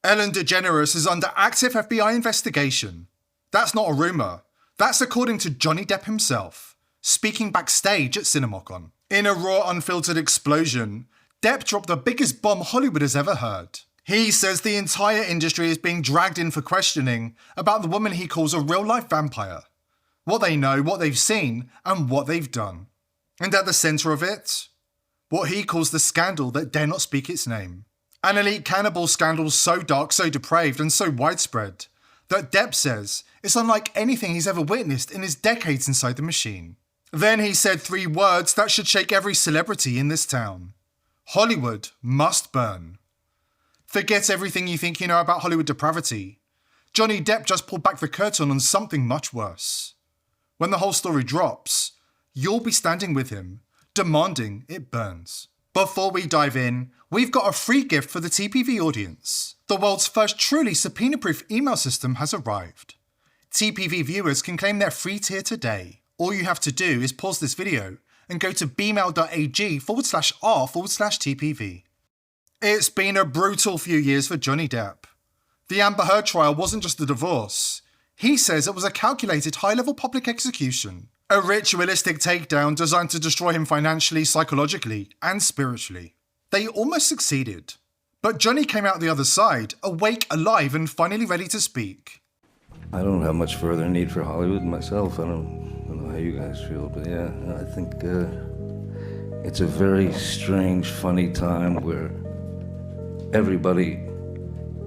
Ellen DeGeneres is under active FBI investigation. That's not a rumour. That's according to Johnny Depp himself, speaking backstage at CinemaCon. In a raw, unfiltered explosion, Depp dropped the biggest bomb Hollywood has ever heard. He says the entire industry is being dragged in for questioning about the woman he calls a real-life vampire. What they know, what they've seen, and what they've done. And at the centre of it, what he calls the scandal that dare not speak its name. An elite cannibal scandal so dark, so depraved, and so widespread that Depp says it's unlike anything he's ever witnessed in his decades inside the machine. Then he said 3 words that should shake every celebrity in this town. Hollywood must burn. Forget everything you think you know about Hollywood depravity. Johnny Depp just pulled back the curtain on something much worse. When the whole story drops, you'll be standing with him, demanding it burns. Before we dive in, we've got a free gift for the TPV audience. The world's first truly subpoena-proof email system has arrived. TPV viewers can claim their free tier today. All you have to do is pause this video and go to bmail.ag/r/TPV. It's been a brutal few years for Johnny Depp. The Amber Heard trial wasn't just a divorce. He says it was a calculated high-level public execution. A ritualistic takedown designed to destroy him financially, psychologically, and spiritually. They almost succeeded. But Johnny came out the other side, awake, alive, and finally ready to speak. I don't have much further need for Hollywood myself. I don't know how you guys feel, but yeah, I think it's a very strange, funny time where everybody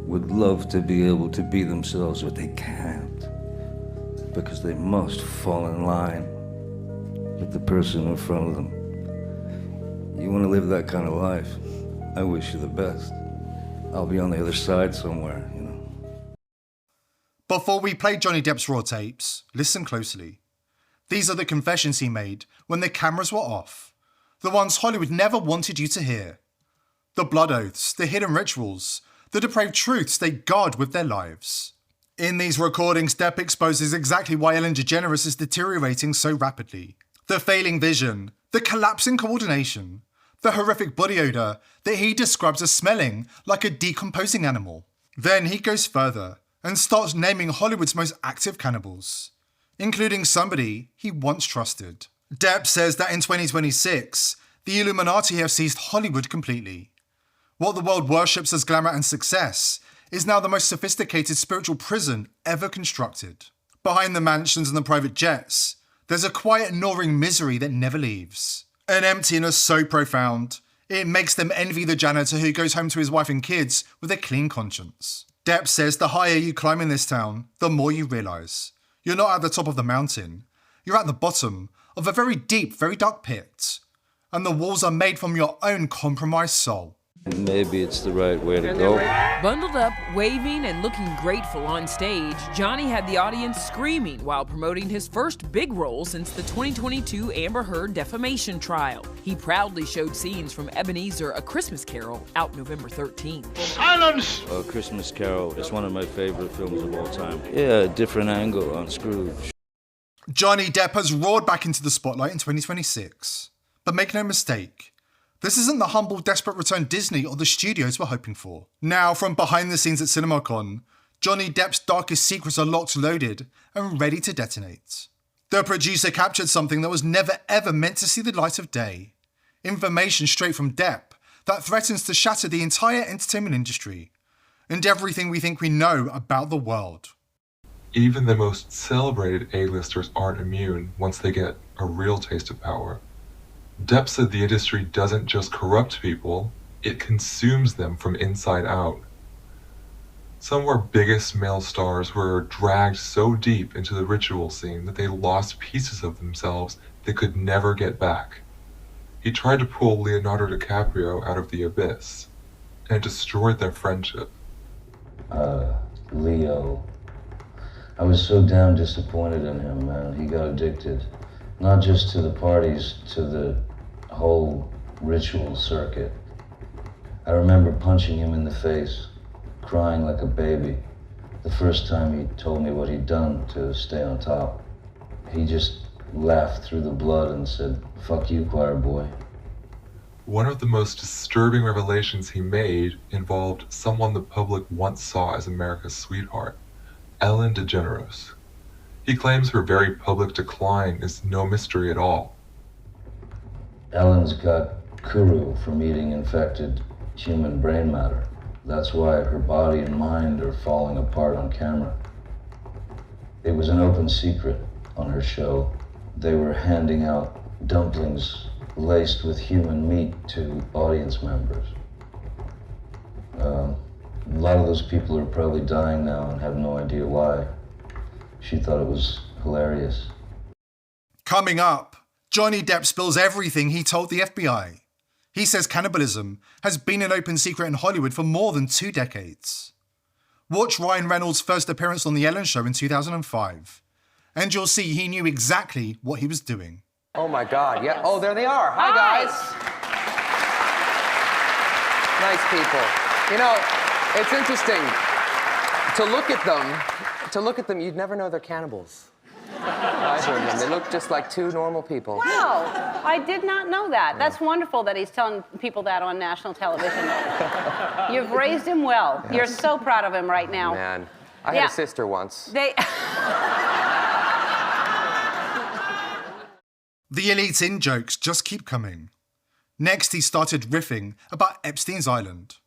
would love to be able to be themselves, but they can't because they must fall in line with the person in front of them. You want to live that kind of life? I wish you the best. I'll be on the other side somewhere, you know. Before we play Johnny Depp's raw tapes, listen closely. These are the confessions he made when the cameras were off. The ones Hollywood never wanted you to hear. The blood oaths, the hidden rituals, the depraved truths they guard with their lives. In these recordings, Depp exposes exactly why Ellen DeGeneres is deteriorating so rapidly. The failing vision, the collapsing coordination, the horrific body odour that he describes as smelling like a decomposing animal. Then he goes further and starts naming Hollywood's most active cannibals, including somebody he once trusted. Depp says that in 2026, the Illuminati have seized Hollywood completely. What the world worships as glamour and success is now the most sophisticated spiritual prison ever constructed. Behind the mansions and the private jets, there's a quiet gnawing misery that never leaves. An emptiness so profound, it makes them envy the janitor who goes home to his wife and kids with a clean conscience. Depp says the higher you climb in this town, the more you realise. You're not at the top of the mountain. You're at the bottom of a very deep, very dark pit. And the walls are made from your own compromised soul. Maybe it's the right way to go. Bundled up, waving, and looking grateful on stage, Johnny had the audience screaming while promoting his first big role since the 2022 Amber Heard defamation trial. He proudly showed scenes from Ebenezer: A Christmas Carol, out November 13th. Silence! A Christmas Carol is one of my favorite films of all time. Yeah, a different angle on Scrooge. Johnny Depp has roared back into the spotlight in 2026. But make no mistake, this isn't the humble, desperate return Disney or the studios were hoping for. Now, from behind the scenes at CinemaCon, Johnny Depp's darkest secrets are locked, loaded, and ready to detonate. The producer captured something that was never ever meant to see the light of day. Information straight from Depp that threatens to shatter the entire entertainment industry and everything we think we know about the world. Even the most celebrated A-listers aren't immune once they get a real taste of power. Depp said the industry doesn't just corrupt people, it consumes them from inside out. Some of our biggest male stars were dragged so deep into the ritual scene that they lost pieces of themselves they could never get back. He tried to pull Leonardo DiCaprio out of the abyss, and it destroyed their friendship. Leo. I was so damn disappointed in him, man. He got addicted. Not just to the parties, to the whole ritual circuit. I remember punching him in the face, crying like a baby, the first time he told me what he'd done to stay on top. He just laughed through the blood and said, "Fuck you, choir boy." One of the most disturbing revelations he made involved someone the public once saw as America's sweetheart, Ellen DeGeneres. He claims her very public decline is no mystery at all. Ellen's got kuru from eating infected human brain matter. That's why her body and mind are falling apart on camera. It was an open secret on her show. They were handing out dumplings laced with human meat to audience members. A lot of those people are probably dying now and have no idea why. She thought it was hilarious. Coming up, Johnny Depp spills everything he told the FBI. He says cannibalism has been an open secret in Hollywood for more than 2 decades. Watch Ryan Reynolds' first appearance on The Ellen Show in 2005, and you'll see he knew exactly what he was doing. Oh my God, yeah. Oh, there they are. Hi, guys. Nice people. You know, it's interesting to look at them, you'd never know they're cannibals. Either of them. They look just like 2 normal people. Wow, I did not know that. That's wonderful that he's telling people that on national television. You've raised him well. Yes. You're so proud of him right now. Man, I had a sister once. The elite's in-jokes just keep coming. Next, he started riffing about Epstein's Island.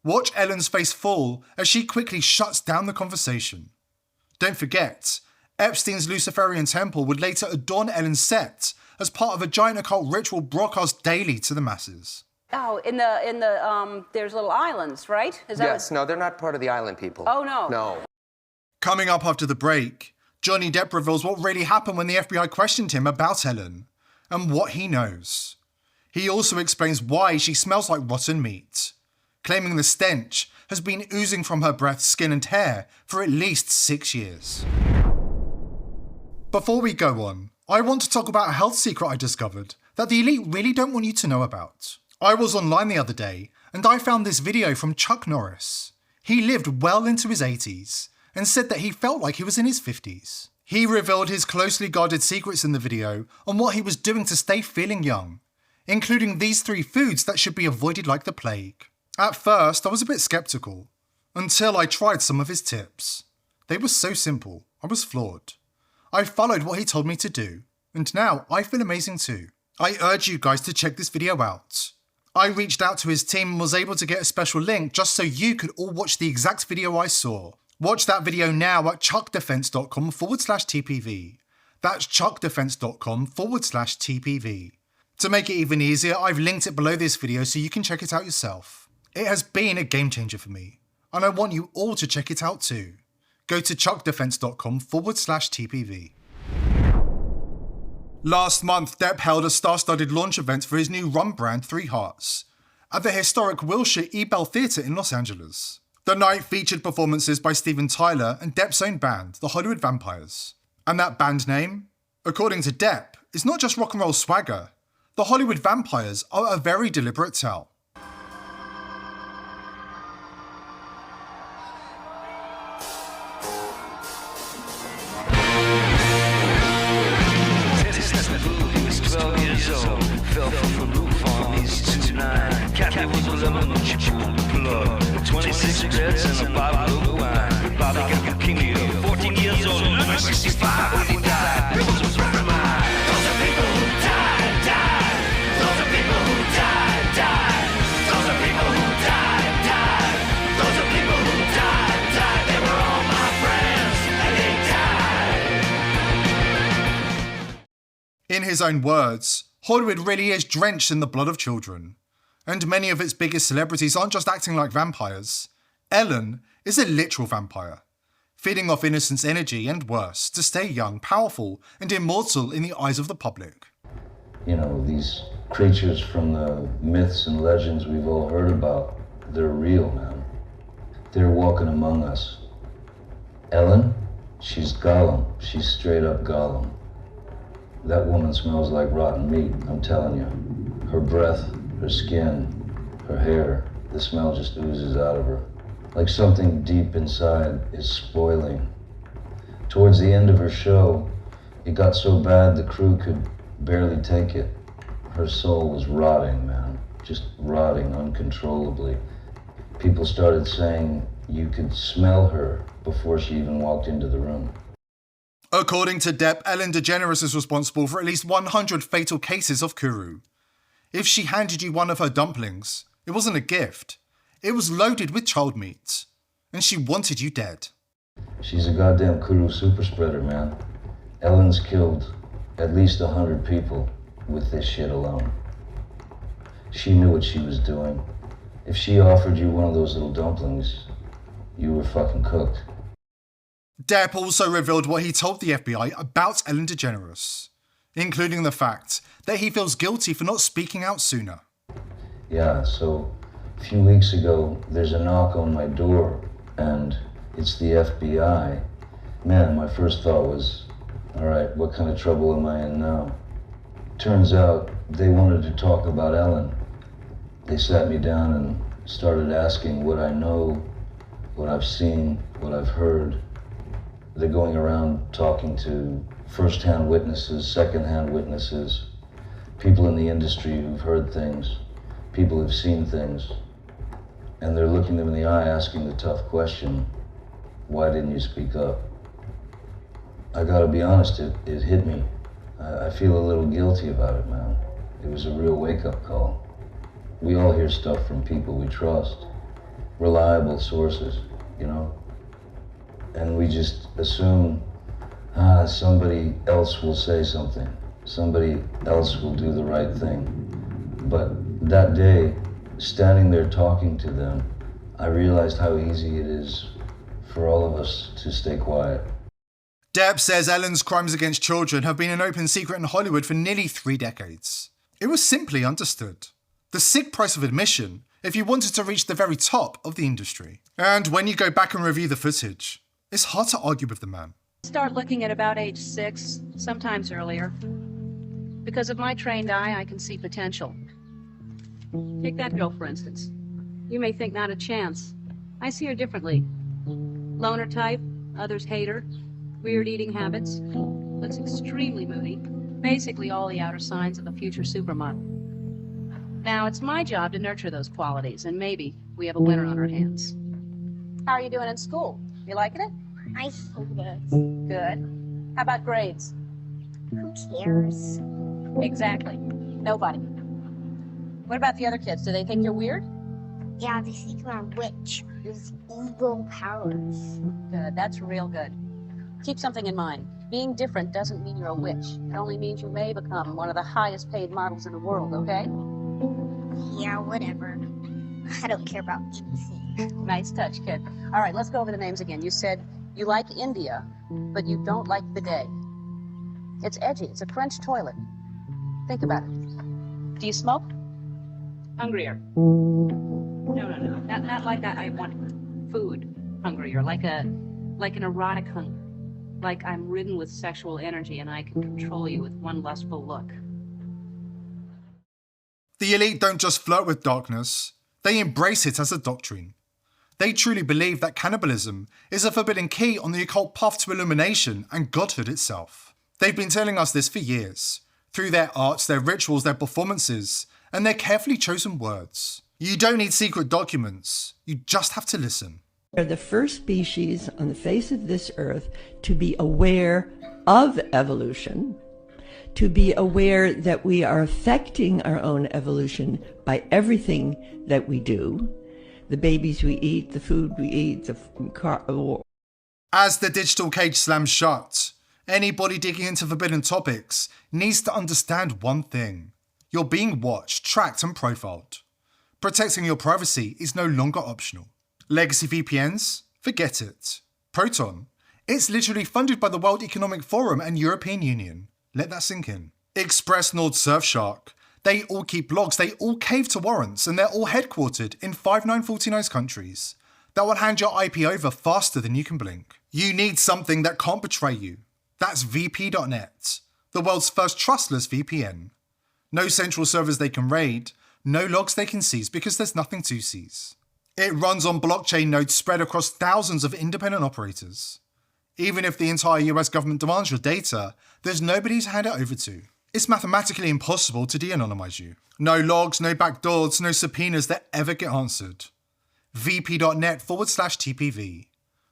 Watch Ellen's face fall as she quickly shuts down the conversation. Don't forget, Epstein's Luciferian temple would later adorn Ellen's set as part of a giant occult ritual broadcast daily to the masses. Oh, in the there's little islands, right? Is that yes, no, they're not part of the island people. Oh, no. No. Coming up after the break, Johnny Depp reveals what really happened when the FBI questioned him about Ellen and what he knows. He also explains why she smells like rotten meat, claiming the stench has been oozing from her breath, skin and hair for at least 6 years. Before we go on, I want to talk about a health secret I discovered that the elite really don't want you to know about. I was online the other day and I found this video from Chuck Norris. He lived well into his 80s and said that he felt like he was in his 50s. He revealed his closely guarded secrets in the video on what he was doing to stay feeling young, including these 3 foods that should be avoided like the plague. At first, I was a bit skeptical, until I tried some of his tips. They were so simple, I was floored. I followed what he told me to do, and now I feel amazing too. I urge you guys to check this video out. I reached out to his team and was able to get a special link just so you could all watch the exact video I saw. Watch that video now at chuckdefense.com/TPV. That's chuckdefense.com/TPV. To make it even easier, I've linked it below this video so you can check it out yourself. It has been a game changer for me, and I want you all to check it out too. Go to chuckdefense.com/TPV. Last month, Depp held a star-studded launch event for his new rum brand, 3 Hearts, at the historic Wilshire Ebell Theatre in Los Angeles. The night featured performances by Steven Tyler and Depp's own band, the Hollywood Vampires. And that band name, according to Depp, is not just rock and roll swagger. The Hollywood Vampires are a very deliberate tell. Fell from the roof on these 2-9. Kathy was 11 when she pulled the plug. 26 beds and a bottle of wine. Bobby got leukemia, 14 years old, 65 when he died. It was a friend of mine. Those are people who died. Those are people who died. Those are people who died. Those are people who died. They were all my friends, and they died. In his own words, Hollywood really is drenched in the blood of children, and many of its biggest celebrities aren't just acting like vampires. Ellen is a literal vampire, feeding off innocence energy and worse to stay young, powerful, and immortal in the eyes of the public. You know, these creatures from the myths and legends we've all heard about, they're real, man. They're walking among us. Ellen, she's Gollum. She's straight up Gollum. That woman smells like rotten meat, I'm telling you. Her breath, her skin, her hair, the smell just oozes out of her. Like something deep inside is spoiling. Towards the end of her show, it got so bad the crew could barely take it. Her soul was rotting, man. just rotting uncontrollably. People started saying you could smell her before she even walked into the room. According to Depp, Ellen DeGeneres is responsible for at least 100 fatal cases of kuru. If she handed you one of her dumplings, it wasn't a gift. It was loaded with child meat. And she wanted you dead. She's a goddamn kuru super spreader, man. Ellen's killed at least 100 people with this shit alone. She knew what she was doing. If she offered you one of those little dumplings, you were fucking cooked. Depp also revealed what he told the FBI about Ellen DeGeneres, including the fact that he feels guilty for not speaking out sooner. Yeah, so a few weeks ago, there's a knock on my door, and it's the FBI. Man, my first thought was, all right, what kind of trouble am I in now? Turns out they wanted to talk about Ellen. They sat me down and started asking what I know, what I've seen, what I've heard. They're going around talking to first-hand witnesses, second-hand witnesses, people in the industry who've heard things, people who've seen things, and they're looking them in the eye asking the tough question, why didn't you speak up? I gotta be honest, it hit me. I feel a little guilty about it, man. It was a real wake-up call. We all hear stuff from people we trust, reliable sources, you know? And we just assume, somebody else will say something. Somebody else will do the right thing. But that day, standing there talking to them, I realized how easy it is for all of us to stay quiet. Depp says Ellen's crimes against children have been an open secret in Hollywood for nearly 3 decades. It was simply understood. The sick price of admission if you wanted to reach the very top of the industry. And when you go back and review the footage, it's hard to argue with the man. Start looking at about age 6, sometimes earlier. Because of my trained eye, I can see potential. Take that girl, for instance. You may think not a chance. I see her differently. Loner type, others hate her. Weird eating habits. Looks extremely moody. Basically all the outer signs of a future supermodel. Now, it's my job to nurture those qualities, and maybe we have a winner on our hands. How are you doing in school? You liking it? I hate it. Good. How about grades? Who cares? Exactly. Nobody. What about the other kids? Do they think you're weird? Yeah, they think I'm a witch with evil powers. Good. That's real good. Keep something in mind. Being different doesn't mean you're a witch. It only means you may become one of the highest paid models in the world, okay? Yeah, whatever. I don't care about anything. Nice touch, kid. All right, let's go over the names again. You said you like India, but you don't like bidet. It's edgy. It's a French toilet. Think about it. Do you smoke? Hungrier. No. Not like that. I want food. Hungrier. Like an erotic hunger. Like I'm ridden with sexual energy and I can control you with one lustful look. The elite don't just flirt with darkness, they embrace it as a doctrine. They truly believe that cannibalism is a forbidden key on the occult path to illumination and godhood itself. They've been telling us this for years, through their arts, their rituals, their performances, and their carefully chosen words. You don't need secret documents, you just have to listen. We're the first species on the face of this earth to be aware of evolution, to be aware that we are affecting our own evolution by everything that we do, the babies we eat, the food we eat, As the digital cage slams shut, anybody digging into forbidden topics needs to understand one thing. You're being watched, tracked and profiled. Protecting your privacy is no longer optional. Legacy VPNs? Forget it. Proton? It's literally funded by the World Economic Forum and European Union. Let that sink in. Express Nord Surfshark. They all keep logs, they all cave to warrants, and they're all headquartered in 5949 countries that will hand your IP over faster than you can blink. You need something that can't betray you. That's VP.net, the world's first trustless VPN. No central servers they can raid, no logs they can seize because there's nothing to seize. It runs on blockchain nodes spread across thousands of independent operators. Even if the entire US government demands your data, there's nobody to hand it over to. It's mathematically impossible to de-anonymize you. No logs, no backdoors, no subpoenas that ever get answered. vp.net/TPV.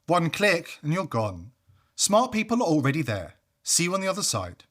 One click and you're gone. Smart people are already there. See you on the other side.